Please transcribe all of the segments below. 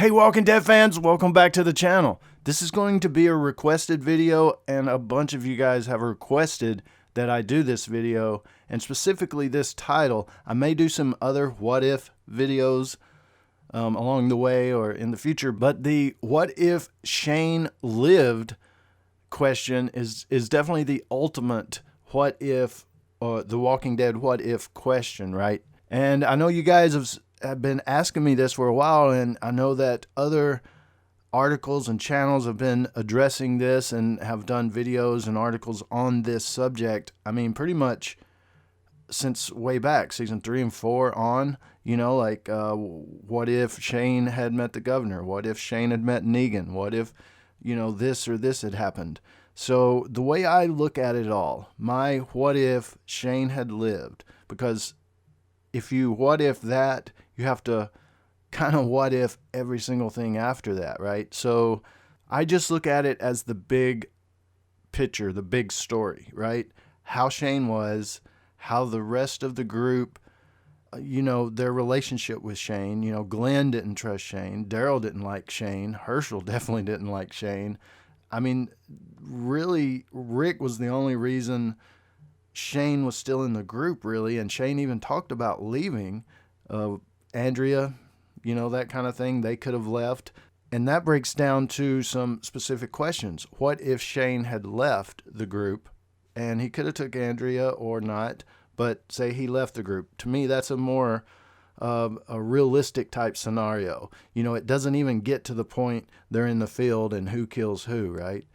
Hey Walking Dead fans, welcome back to the channel. This is going to be a requested video, and a bunch of you guys have requested that I do this video, and specifically this title. I may do some other what if videos along the way or in the future, but the what if Shane lived question is definitely the ultimate what if, the Walking Dead what if question, right? And I know you guys have been asking me this for a while, and I know that other articles and channels have been addressing this and have done videos and articles on this subject. I mean, pretty much since way back, season 3 and 4 on, you know, like what if Shane had met the governor? What if Shane had met Negan? What if, you know, this or this had happened? So the way I look at it all, my what if Shane had lived, because if you what if that, you have to kind of what if every single thing after that, right? So I just look at it as the big picture, the big story, right? How Shane was, how the rest of the group, you know, their relationship with Shane. You know, Glenn didn't trust Shane. Daryl didn't like Shane. Herschel definitely didn't like Shane. I mean, really, Rick was the only reason Shane was still in the group, really, and Shane even talked about leaving. Andrea, you know, that kind of thing, they could have left. And that breaks down to some specific questions. What if Shane had left the group, and he could have took Andrea or not, but say he left the group? To me, that's a more a realistic type scenario. You know, it doesn't even get to the point they're in the field and who kills who, right?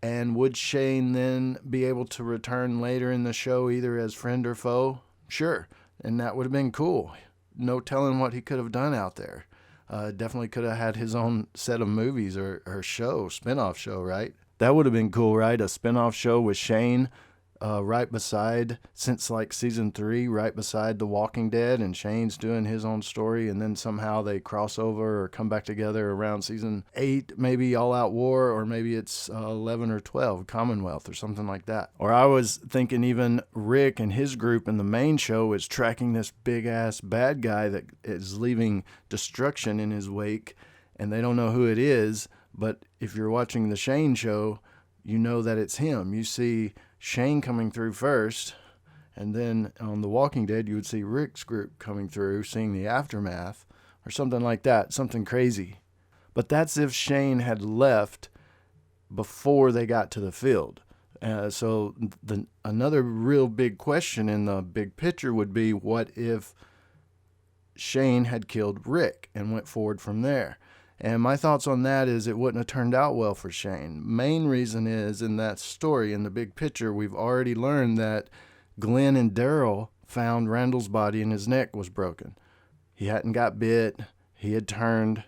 And would Shane then be able to return later in the show either as friend or foe? Sure. And that would have been cool. No telling what he could have done out there. Definitely could have had his own set of movies or show, spinoff show, right? That would have been cool, right? A spinoff show with Shane right beside, since like season 3, right beside The Walking Dead, and Shane's doing his own story, and then somehow they cross over or come back together around season 8, maybe All Out War, or maybe it's 11 or 12, Commonwealth or something like that. Or I was thinking even Rick and his group in the main show is tracking this big ass bad guy that is leaving destruction in his wake, and they don't know who it is. But if you're watching the Shane show, you know that it's him. You see Shane coming through first, and then on The Walking Dead, you would see Rick's group coming through, seeing the aftermath, or something like that, something crazy. But that's if Shane had left before they got to the field. So another real big question in the big picture would be, what if Shane had killed Rick and went forward from there? And my thoughts on that is it wouldn't have turned out well for Shane. Main reason is, in that story, in the big picture, we've already learned that Glenn and Daryl found Randall's body and his neck was broken. He hadn't got bit. He had turned.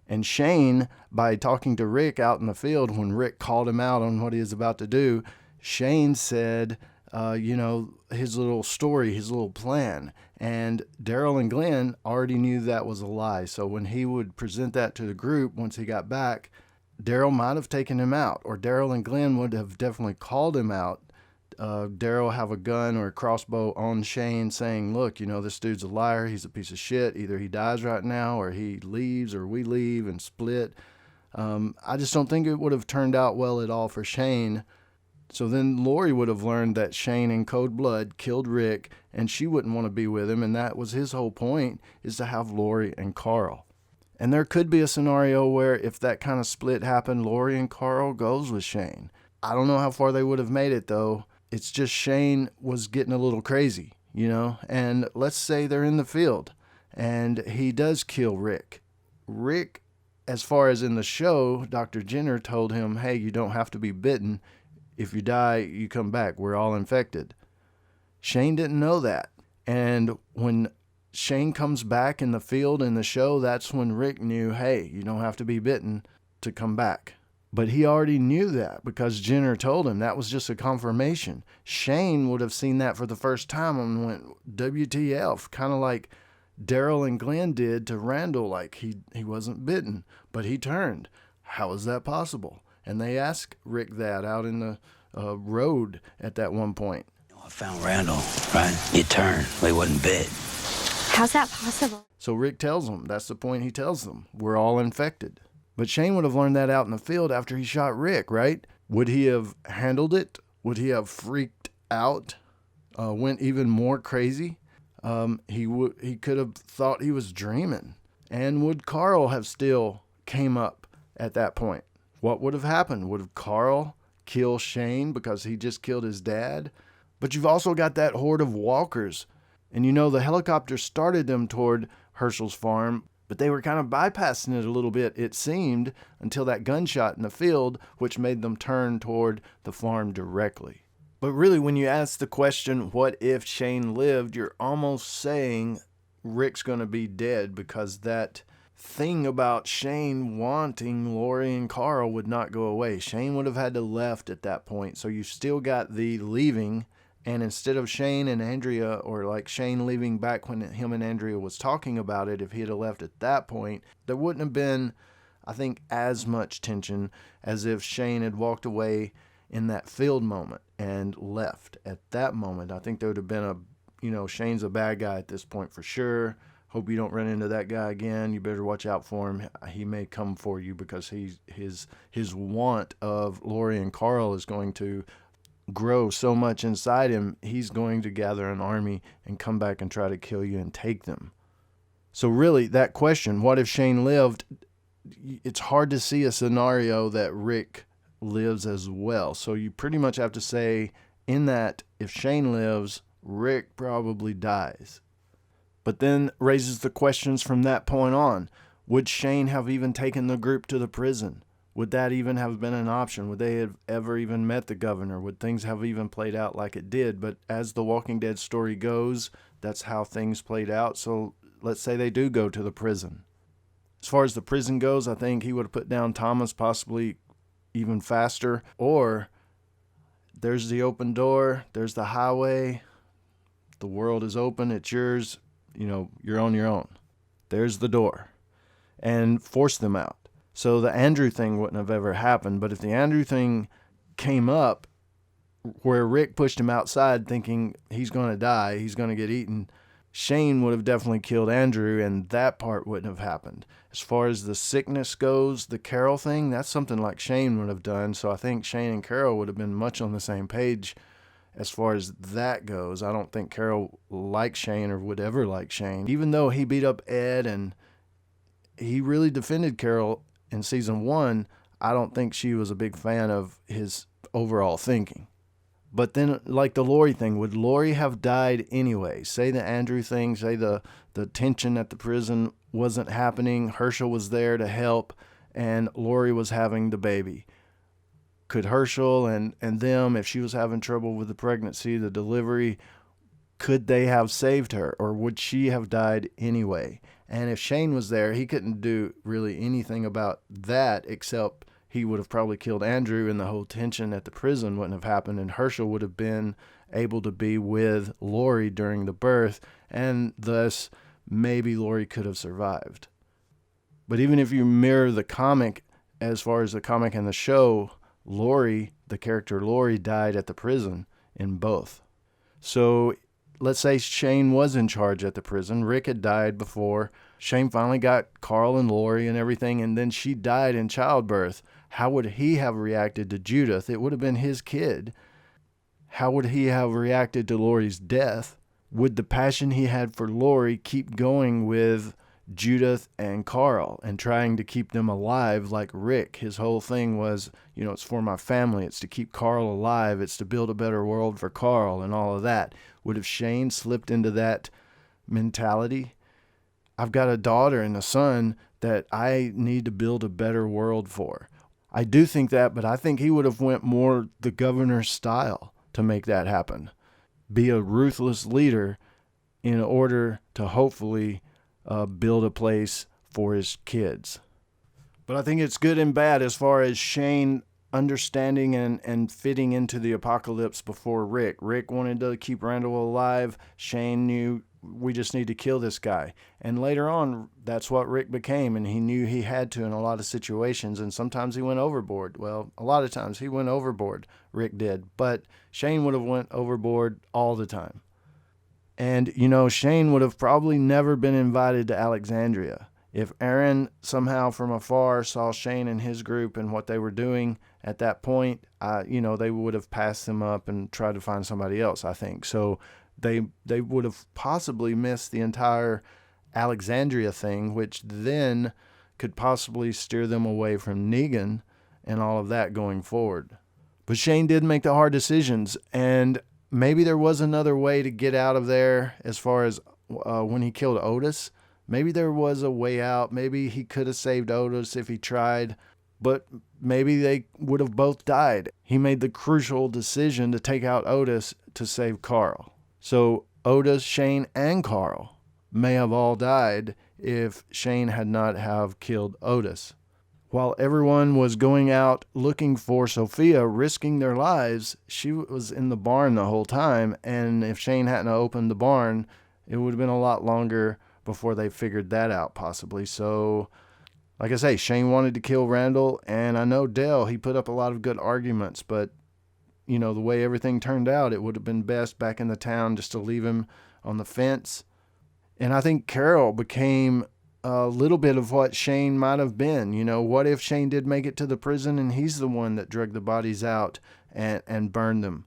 And Shane, by talking to Rick out in the field, when Rick called him out on what he was about to do, Shane said, you know, his little story, his little plan. And Daryl and Glenn already knew that was a lie. So when he would present that to the group once he got back, Daryl might have taken him out, or Daryl and Glenn would have definitely called him out. Daryl have a gun or a crossbow on Shane saying, look, you know, this dude's a liar. He's a piece of shit. Either he dies right now, or he leaves, or we leave and split. I just don't think it would have turned out well at all for Shane. So then Lori would have learned that Shane in cold blood killed Rick, and she wouldn't want to be with him, and that was his whole point, is to have Lori and Carl. And there could be a scenario where if that kind of split happened, Lori and Carl goes with Shane. I don't know how far they would have made it, though. It's just Shane was getting a little crazy, you know? And let's say they're in the field, and he does kill Rick. Rick, as far as in the show, Dr. Jenner told him, hey, you don't have to be bitten. If you die, you come back. We're all infected. Shane didn't know that. And when Shane comes back in the field in the show, that's when Rick knew, hey, you don't have to be bitten to come back. But he already knew that because Jenner told him. That was just a confirmation. Shane would have seen that for the first time and went, WTF, kind of like Daryl and Glenn did to Randall, like he wasn't bitten, but he turned. How is that possible? And they asked Rick that out in the road at that one point. I found Randall, right? He turned. He wasn't bit. How's that possible? So Rick tells them, that's the point he tells them, we're all infected. But Shane would have learned that out in the field after he shot Rick, right? Would he have handled it? Would he have freaked out? Went even more crazy? He could have thought he was dreaming. And would Carl have still came up at that point? What would have happened? Would have Carl kill Shane because he just killed his dad? But you've also got that horde of walkers. And you know, the helicopter started them toward Hershel's farm, but they were kind of bypassing it a little bit, it seemed, until that gunshot in the field, which made them turn toward the farm directly. But really, when you ask the question, what if Shane lived, you're almost saying Rick's going to be dead, because that thing about Shane wanting Lori and Carl would not go away. Shane would have had to left at that point. So you still got the leaving, and instead of Shane and Andrea, or like Shane leaving back when him and Andrea was talking about it, if he had left at that point, there wouldn't have been, I think, as much tension as if Shane had walked away in that field moment and left at that moment. I think there would have been Shane's a bad guy at this point for sure. Hope you don't run into that guy again. You better watch out for him. He may come for you, because his want of Lori and Carl is going to grow so much inside him. He's going to gather an army and come back and try to kill you and take them. So really, that question, what if Shane lived? It's hard to see a scenario that Rick lives as well. So you pretty much have to say, in that, if Shane lives, Rick probably dies. But then raises the questions from that point on. Would Shane have even taken the group to the prison? Would that even have been an option? Would they have ever even met the governor? Would things have even played out like it did? But as the Walking Dead story goes, that's how things played out. So let's say they do go to the prison. As far as the prison goes, I think he would have put down Thomas possibly even faster. Or there's the open door, there's the highway, the world is open, it's yours, you're on your own. There's the door. And force them out. So the Andrew thing wouldn't have ever happened. But if the Andrew thing came up where Rick pushed him outside thinking he's going to die, he's going to get eaten, Shane would have definitely killed Andrew, and that part wouldn't have happened. As far as the sickness goes, the Carol thing, that's something like Shane would have done. So I think Shane and Carol would have been much on the same page as far as that goes. I don't think Carol liked Shane or would ever like Shane. Even though he beat up Ed and he really defended Carol in season 1, I don't think she was a big fan of his overall thinking. But then, like the Lori thing, would Lori have died anyway? Say the Andrew thing, say the tension at the prison wasn't happening, Hershel was there to help, and Lori was having the baby. Could Hershel and them, if she was having trouble with the pregnancy, the delivery, could they have saved her, or would she have died anyway? And if Shane was there, he couldn't do really anything about that, except he would have probably killed Andrew, and the whole tension at the prison wouldn't have happened, and Hershel would have been able to be with Lori during the birth, and thus maybe Lori could have survived. But even if you mirror the comic, as far as the comic and the show, Lori, the character Lori, died at the prison in both. So let's say Shane was in charge at the prison. Rick had died before. Shane finally got Carl and Lori and everything, and then she died in childbirth. How would he have reacted to Judith? It would have been his kid. How would he have reacted to Lori's death? Would the passion he had for Lori keep going with Judith and Carl and trying to keep them alive like Rick? His whole thing was, it's for my family. It's to keep Carl alive. It's to build a better world for Carl and all of that. Would have Shane slipped into that mentality? I've got a daughter and a son that I need to build a better world for. I do think that, but I think he would have went more the governor's style to make that happen. Be a ruthless leader in order to hopefully build a place for his kids. But I think it's good and bad as far as Shane understanding and fitting into the apocalypse before Rick. Rick wanted to keep Randall alive. Shane knew we just need to kill this guy. And later on, that's what Rick became, and he knew he had to in a lot of situations, and sometimes he went overboard. Well, a lot of times he went overboard, Rick did, but Shane would have went overboard all the time. And, Shane would have probably never been invited to Alexandria. If Aaron somehow from afar saw Shane and his group and what they were doing at that point, they would have passed them up and tried to find somebody else, I think. So they would have possibly missed the entire Alexandria thing, which then could possibly steer them away from Negan and all of that going forward. But Shane did make the hard decisions, and maybe there was another way to get out of there as far as when he killed Otis. Maybe there was a way out. Maybe he could have saved Otis if he tried, but maybe they would have both died. He made the crucial decision to take out Otis to save Carl. So Otis, Shane, and Carl may have all died if Shane had not have killed Otis. While everyone was going out looking for Sophia, risking their lives, she was in the barn the whole time, and if Shane hadn't opened the barn, it would have been a lot longer before they figured that out, possibly. So, like I say, Shane wanted to kill Randall, and I know Dale, he put up a lot of good arguments, but, the way everything turned out, it would have been best back in the town just to leave him on the fence. And I think Carol became a little bit of what Shane might have been. What if Shane did make it to the prison and he's the one that dragged the bodies out and burned them?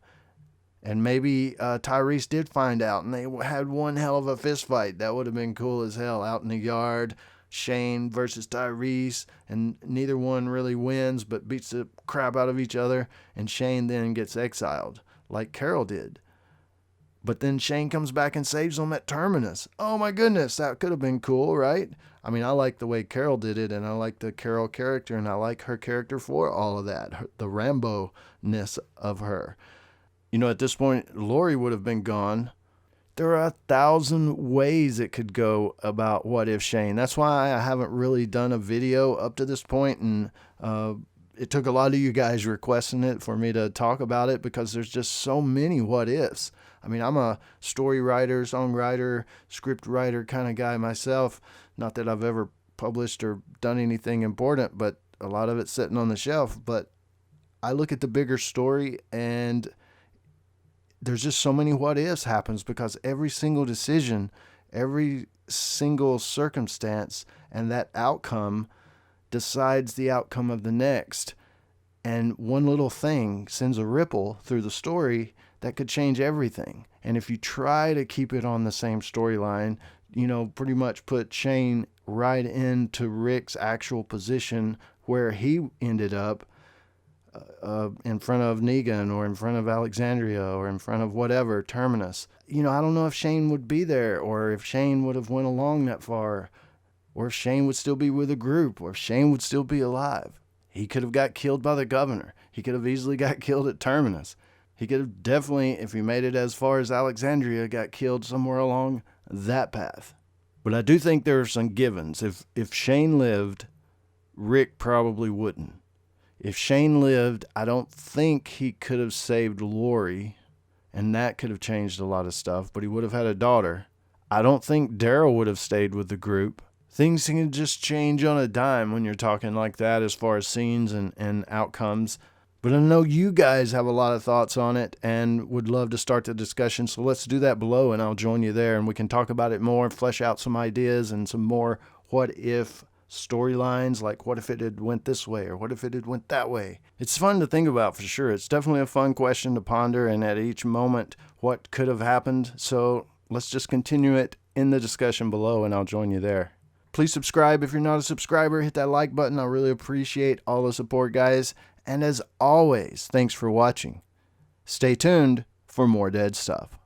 And maybe Tyrese did find out and they had one hell of a fist fight. That would have been cool as hell out in the yard. Shane versus Tyrese, and neither one really wins but beats the crap out of each other, and Shane then gets exiled like Carol did. But then Shane comes back and saves them at Terminus. Oh my goodness, that could have been cool, right? I mean, I like the way Carol did it, and I like the Carol character, and I like her character for all of that, the Rambo-ness of her. At this point, Lori would have been gone. There are 1,000 ways it could go about What If Shane. That's why I haven't really done a video up to this point, and it took a lot of you guys requesting it for me to talk about it because there's just so many what ifs. I mean, I'm a story writer, songwriter, script writer kind of guy myself. Not that I've ever published or done anything important, but a lot of it's sitting on the shelf. But I look at the bigger story, and there's just so many what ifs happens because every single decision, every single circumstance, and that outcome decides the outcome of the next. And one little thing sends a ripple through the story that could change everything. And if you try to keep it on the same storyline, pretty much put Shane right into Rick's actual position where he ended up, in front of Negan or in front of Alexandria or in front of whatever, Terminus. I don't know if Shane would be there, or if Shane would have went along that far, or if Shane would still be with a group, or if Shane would still be alive. He could have got killed by the governor. He could have easily got killed at Terminus. He could have definitely, if he made it as far as Alexandria, got killed somewhere along that path. But I do think there are some givens. If Shane lived, Rick probably wouldn't. If Shane lived, I don't think he could have saved Lori, and that could have changed a lot of stuff, but he would have had a daughter. I don't think Daryl would have stayed with the group. Things can just change on a dime when you're talking like that as far as scenes and outcomes. But I know you guys have a lot of thoughts on it and would love to start the discussion, so let's do that below, and I'll join you there, and we can talk about it more, flesh out some ideas and some more what-if storylines, like what if it had went this way or what if it had went that way. It's fun to think about for sure. It's definitely a fun question to ponder, and at each moment what could have happened. So let's just continue it in the discussion below, and I'll join you there. Please subscribe if you're not a subscriber. Hit that like button. I really appreciate all the support, guys. And as always, thanks for watching. Stay tuned for more dead stuff.